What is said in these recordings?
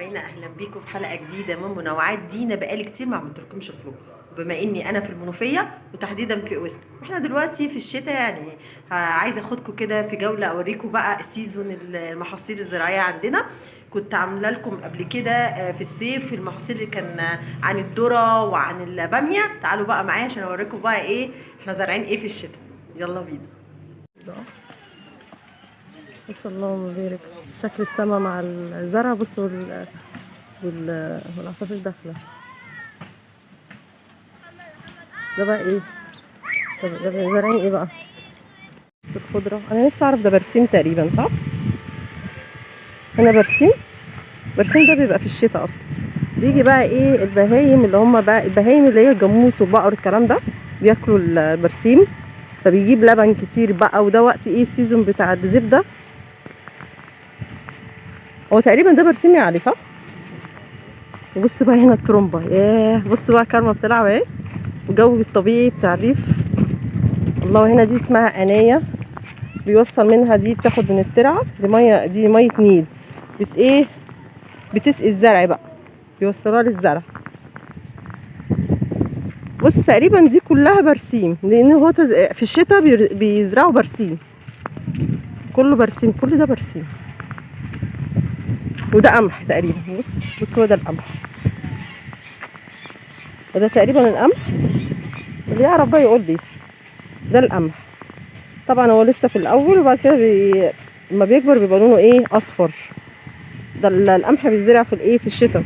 متابعينا، اهلا بيكم في حلقه جديده من منوعات دينا. بقالي كتير ما عملتلكمش فلوق، بما اني انا في المنوفيه وتحديدا في اوسنا، واحنا دلوقتي في الشتاء يعني. عايزه اخدكم كده في جوله اوريكم بقى السيزون المحاصيل الزراعيه عندنا. كنت عامله لكم قبل كده في الصيف المحاصيل اللي كان عن الذره وعن الباميه. تعالوا بقى معايا عشان اوريكم بقى ايه احنا زارعين ايه في الشتاء. يلا بينا. بص اللهم بارك شكل السما مع الزرع. بص والعصافير داخله. ده بقى ايه؟ ده زارعين ايه بقى؟ بص الخضره. انا نفسي اعرف ده برسيم تقريبا، صح؟ هنا برسيم. برسيم ده بيبقى في الشتاء اصلا. بيجي بقى ايه البهايم اللي هم بقى البهايم اللي هي الجاموس والبقر الكلام ده بياكلوا البرسيم، فبيجيب لبن كتير بقى. وده وقت ايه السيزون بتاع الزبده. هو تقريبا ده برسيم يا علي، صح؟ وبص بقى هنا الترومبه. ياه بص بقى كارما بتلعب اهي، الجو الطبيعي بتاع الريف. الله. هنا دي اسمها انايه، بيوصل منها. دي بتاخد من الترعه، دي ميه، دي ميه نيل. ايه بتسقي الزرع بقى، بيوصلوها للزرع. بص تقريبا دي كلها برسيم، لان هو في الشتاء بيزرعوا برسيم. كله برسيم، كل ده برسيم. وده قمح تقريبا. بص هو ده القمح، وده تقريبا القمح. اللي يعرف بقى يقول لي. ده القمح. طبعا هو لسه في الاول، وبعد كده لما بيكبر بيبقى لونه ايه اصفر. ده القمح بيزرع في الايه في الشتاء.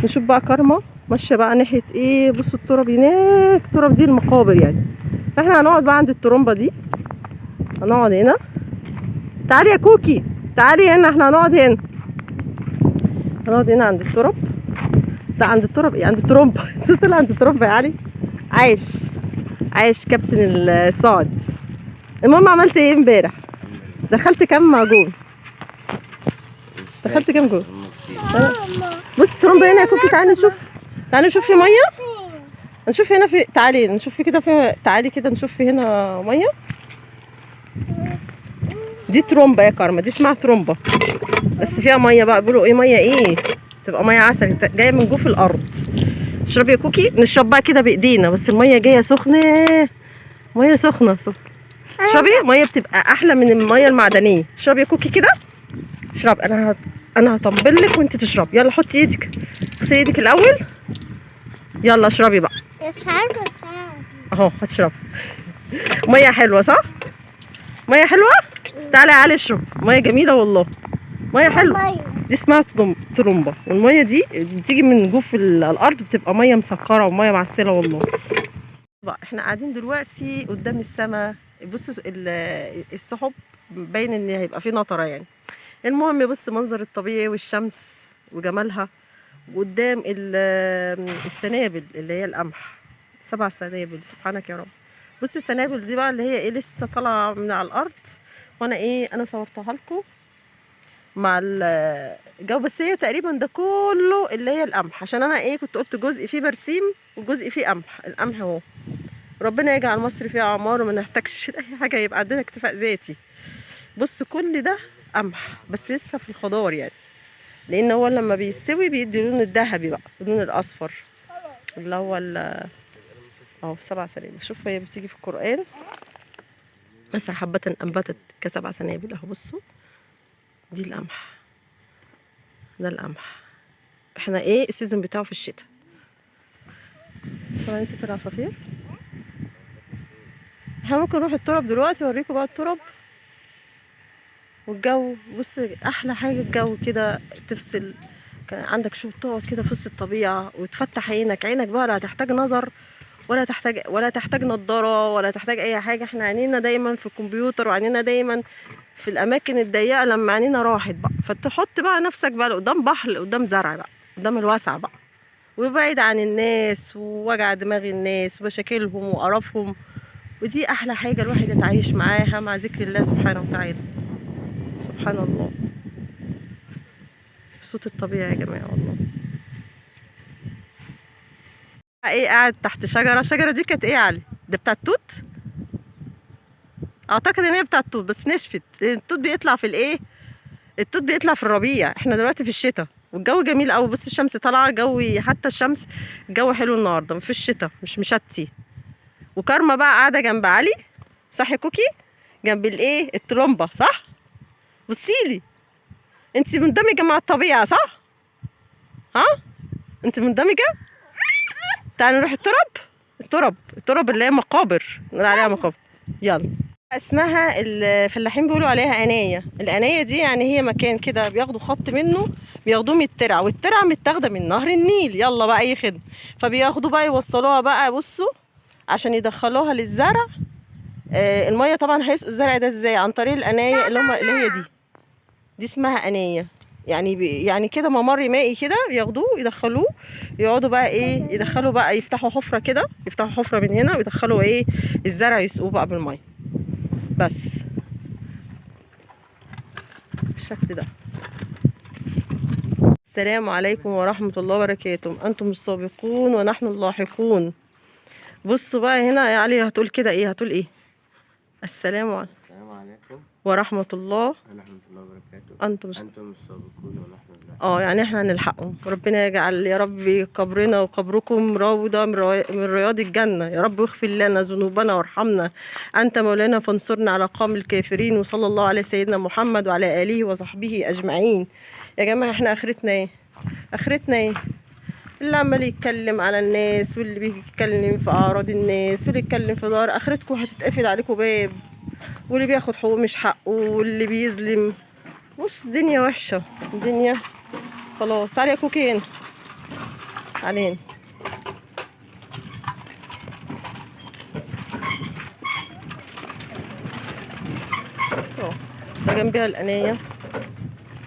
نشوف بقى كارما ماشيه بقى ناحيه ايه. بصوا التراب هناك، التراب دي المقابر يعني. فاحنا هنقعد بقى عند الترومبه دي، هنقعد هنا. تعالي يا كوكي، تعالي هنا، احنا هنقعد هنا. هنقعد هنا عند التراب. لا عند التراب ايه، عند الترومبه. طلع عند الترومبه يا علي. عايش عايش كابتن الصعد. المهم عملت ايه امبارح؟ دخلت كام جون؟ دخلت كام جون؟ بص الترومبه هنا يا كوكي. تعالي نشوف، تعالي نشوف في ميه. نشوف هنا في، تعالي نشوف في كده في، تعالي كده نشوف في هنا ميه. دي ترومبه يا كارما، دي اسمها ترومبه، بس فيها ميه بقى. بيقولوا ايه ميه ايه، تبقى ميه عسل جايه من جوف الارض. تشربي يا كوكي؟ نشرب بقى كده بايدينا، بس الميه جايه سخنه، ميه سخنه سخنه. تشربي ميه بتبقى احلى من الميه المعدنيه. تشربي يا كوكي كده. تشرب. انا هطبل لك وانت تشربي. يلا حطي ايدك، اغسلي ايدك الاول. يلا اشربي بقى. مش عارفة. اهو هتشربي. ميه حلوه صح؟ ميه حلوه. تعالي يا علي اشرب ميه جميله والله. ميه حلوه. دي اسمها ترومبه، والميه دي بتيجي من جوف الارض، بتبقى ميه مسكره وميه معسله والله. بقى احنا قاعدين دلوقتي قدام السماء. بصوا السحب باين ان هيبقى فيه نطره يعني. المهم بص منظر الطبيعي والشمس وجمالها. وقدام السنابل اللي هي القمح. 7 سنابل سبحانك يا رب. بص السنابل دي بقى اللي هي ايه لسه طالعه من على الارض. وانا انا صورتها لكم مع الجو. بس هي تقريبا ده كله اللي هي القمح، عشان انا كنت قلت جزء فيه برسيم وجزء فيه قمح. القمح اهو. ربنا يجعل مصر فيها عمار وما نحتاجش اي حاجه، يبقى عندنا اكتفاء ذاتي. بص كل ده قمح بس لسه في الخضار يعني، لان هو لما بيستوي بيدي اللون الذهبي بقى، اللون الاصفر اللي هو اهو 7 سنابل. شوف هي بتيجي في القران. بس حبة انبتت ك7 سنابل اهو. بصوا دي القمح، ده القمح. احنا السيزون بتاعه في الشتاء. سامعين صوت العصافير؟ احنا ممكن نروح التراب دلوقتي اوريكم بقى التراب والجو. بص احلى حاجه الجو كده، تفصل. كان عندك شو تقعد كده في وسط الطبيعه وتفتح عينك بقى. لا هتحتاج نظر ولا تحتاج نضاره ولا تحتاج اي حاجه. احنا عينينا دايما في الكمبيوتر، وعينينا دايما في الاماكن الضيقه. لما عينينا راحت بقى فتحط بقى نفسك بقى قدام بحر، قدام زرع بقى، قدام الواسع بقى، وبعيد عن الناس ووجع دماغ الناس ومشاكلهم وقرفهم. ودي احلى حاجه الواحد يتعايش معاها، مع ذكر الله سبحانه وتعالى. سبحان الله. صوت الطبيعة يا جماعة والله. قاعد تحت شجرة. الشجرة دي كانت يا علي؟ ده بتاع التوت. اعتقد ان هي بتاع التوت بس نشفت. التوت بيطلع في التوت بيطلع في الربيع، احنا دلوقتي في الشتاء والجو جميل قوي. بص الشمس طالعه، جوي حتى الشمس، الجو حلو النهارده في الشتاء مش مشتي. وكارما بقى قاعده جنب علي، صح يا كوكي؟ جنب الايه الترومبه، صح؟ بصيلي، انت مندمجه مع الطبيعه صح؟ ها؟ انت مندمجه. تعالي نروح الترب اللي هي مقابر، نقول عليها مقابر. يلا. اسمها الفلاحين بيقولوا عليها قناية. القناية دي يعني هي مكان كده بياخدوا خط منه، بياخدوه من الترع، والترع متاخده من نهر النيل. يلا بقى اي خدمة. فبياخدوا بقى يوصلوها بقى، بصوا، عشان يدخلوها للزرع. المية طبعا هيسقوا الزرع ده ازاي؟ عن طريق القناية اللي هي دي اسمها قناية. يعني يعني كده ممر مائي كده، ياخدوه يدخلوه، يقعدوا بقى ايه، يدخلوا بقى، يفتحوا حفرة كده، يفتحوا حفرة من هنا ويدخلوا ايه الزرع، يسقوه بقى بالمية بس بالشكل ده. السلام عليكم ورحمة الله وبركاته. أنتم السابقون ونحن اللاحقون. بصوا بقى هنا يا علي، هتقول كده ايه؟ هتقول ايه؟ السلام عليكم ورحمة الله وبركاته. أنتم السابقون ونحن اللاحقون. يعني احنا هنلحقهم. ربنا يجعل يا رب قبرنا وقبركم روضة من رياض الجنة يا رب، واغفر لنا ذنوبنا وارحمنا. أنت مولانا فانصرنا على قوم الكافرين. وصلى الله على سيدنا محمد وعلى آله وصحبه أجمعين. يا جماعة احنا آخرتنا ايه؟ آخرتنا ايه؟ اللي عمال يتكلم على الناس، واللي بيتكلم في أعراض الناس، واللي يتكلم في دار آخرتكم هتتقفل عليكم باب، واللي بياخد حقوق مش حقه، واللي بيظلم. بص الدنيا وحشة، الدنيا خلاص. تعالي يا كوكي هنا، تعالي هنا. بص اهو، ده جنبيها القناية،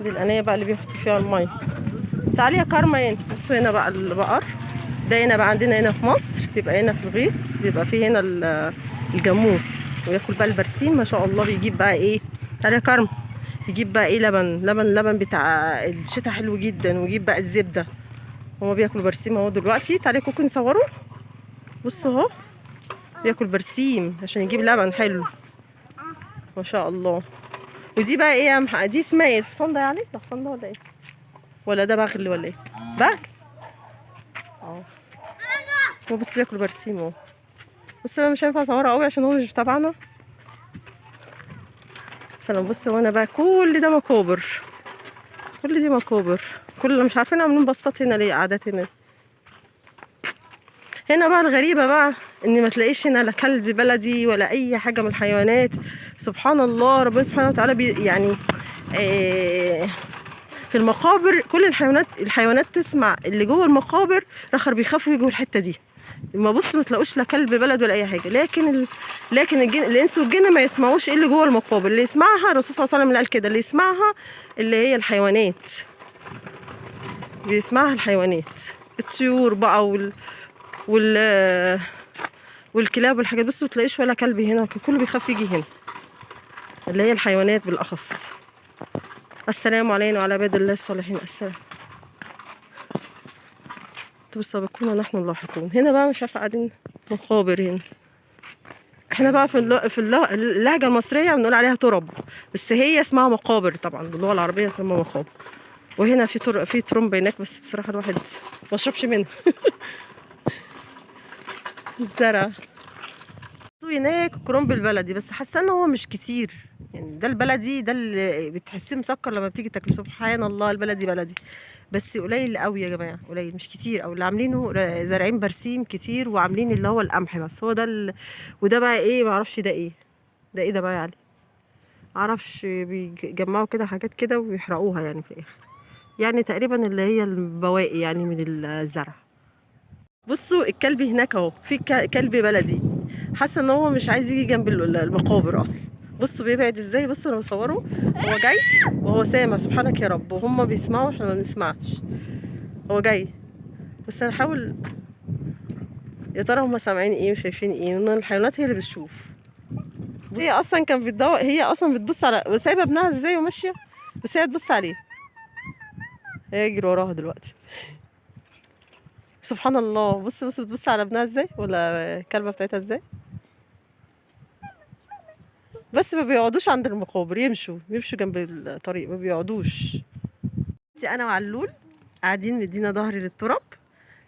دي القناية بقى اللي بيحطوا فيها المية. تعالي يا كارما هنا. بصوا هنا بقى البقر ده، هنا بقى عندنا هنا في مصر، بيبقى هنا في الغيط، بيبقى فيه هنا الجاموس، وياكل بقى البرسيم ما شاء الله. بيجيب بقى ايه؟ تعالي يا كارما. يجيب بقى ايه؟ لبن بتاع الشتا حلو جدا، ويجيب بقى الزبدة. هما بياكلوا برسيم اهو دلوقتي. تعالي كوكو نصوره. بصوا اهو بياكل برسيم عشان يجيب لبن حلو ما شاء الله. ودي بقى ايه يا دي اسمها ايه؟ الحصان ده يعني؟ ده حصان ده ولا ايه؟ ولا ده بغل ولا ايه؟ بغل. اه هو بس بياكل برسيم اهو. بص انا مش هينفع اصورها قوي عشان هو مش تبعنا. بس انا بص، وانا بقى كل ده مقابر، كل دي مقابر، كل مش عارفين عاملين بسطات هنا ليه، قعدات هنا. هنا بقى الغريبة بقى ان ما تلاقيش هنا لا كلب بلدي ولا اي حاجة من الحيوانات. سبحان الله، ربنا سبحانه وتعالى يعني في المقابر كل الحيوانات تسمع اللي جوه المقابر رخر بيخافوا يجوا الحتة دي. ما بص ما تلاقوش لا كلب بلد ولا اي حاجة. لكن الانس والجن ما يسمعوش ايه اللي جوه المقابر. اللي يسمعها الرسول صلى الله عليه وسلم قال كده، اللي يسمعها اللي هي الحيوانات، بيسمعها الحيوانات، الطيور بقى وال والكلاب والحاجات. بصوا تلاقيش ولا كلب هنا، كله بيخاف يجي هنا، اللي هي الحيوانات بالاخص. السلام علينا وعلى عباد الله الصالحين. السلام. انتوا السابقون ونحن اللاحقون. هنا بقى مش عارفه قاعدين مقابر هنا. احنا بقى اللهجه المصريه بنقول عليها ترب، بس هي اسمها مقابر طبعا باللغه العربيه، اسمها مقابر. وهنا في ترمب هناك، بس بصراحه الواحد ما شربش منه. الزرع هناك كرنب البلدي، بس حاسه ان هو مش كتير يعني. ده البلدي ده اللي بتحسيه مسكر لما بتيجي تاكله. سبحان الله، البلدي بلدي بس قليل قوي يا جماعه، قليل مش كتير. او اللي عاملينه زارعين برسيم كتير، وعاملين اللي هو القمح بس، هو ده وده بقى ايه؟ معرفش ده ايه. ده ايه ده بقى يعني؟ معرفش. بيجمعوا كده حاجات كده ويحرقوها يعني في الاخر، يعني تقريبا اللي هي البواقي يعني من الزرع. بصوا الكلب هناك اهو، في كلب بلدي، حاسه ان هو مش عايز يجي جنب المقابر اصلا. بصوا بيبعد ازاي. بصوا انا بصوره، هو جاي وهو سامع سبحانك يا رب، وهم بيسمعوا احنا ما بنسمعش. هو جاي بس انا احاول. يا ترى هم سامعين ايه وشايفين ايه؟ ان الحيوانات هي اللي بتشوف. هي اصلا كانت بتدور، هي اصلا بتبص على وسايبه ابنها ازاي وماشيه، بس هي تبص عليه. هي يجري وراها دلوقتي. سبحان الله. بص بتبص على ابنها ازاي، ولا الكلبه بتاعتها ازاي. بس ما بيقعدوش عند المقابر، يمشوا جنب الطريق، ما بيقعدوش. انا وعلول قاعدين مدينا ظهري للتراب،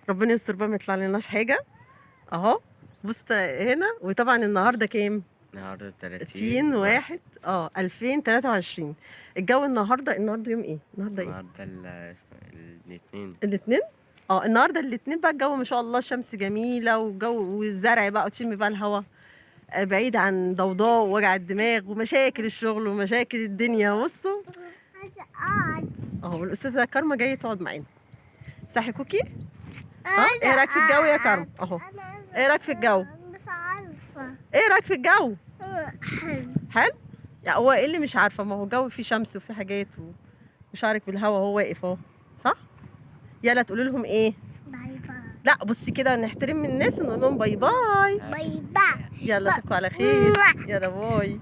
ربنا يستر بقى ما يطلع لناش حاجه اهو. بص هنا. وطبعا النهارده كام؟ النهارده 30 واحد 2023. الجو النهارده يوم ايه؟ النهارده ايه؟ النهارده الاثنين. الاثنين. النهارده الاثنين بقى الجو ما شاء الله، الشمس جميله والجو والزرع بقى، وتشم بقى الهوا بعيد عن ضوضاء ووجع الدماغ ومشاكل الشغل ومشاكل الدنيا. بصوا اهو الاستاذه كارما جايه تقعد معانا. صح كوكي؟ ايه رايك في الجو يا كارما؟ اهو ايه رايك في الجو؟ مش عارفة. ايه رايك في الجو؟ حلو. حلو؟ لا هو ايه اللي مش عارفه؟ ما هو الجو فيه شمس وفيه حاجات وشعرك بالهوا هو واقف اهو. صح؟ يلا تقولوا لهم ايه؟ باي باي. لا بصي كده نحترم الناس ونقول لهم باي باي. باي باي. يلا اشوفكم على خير. يلا باي.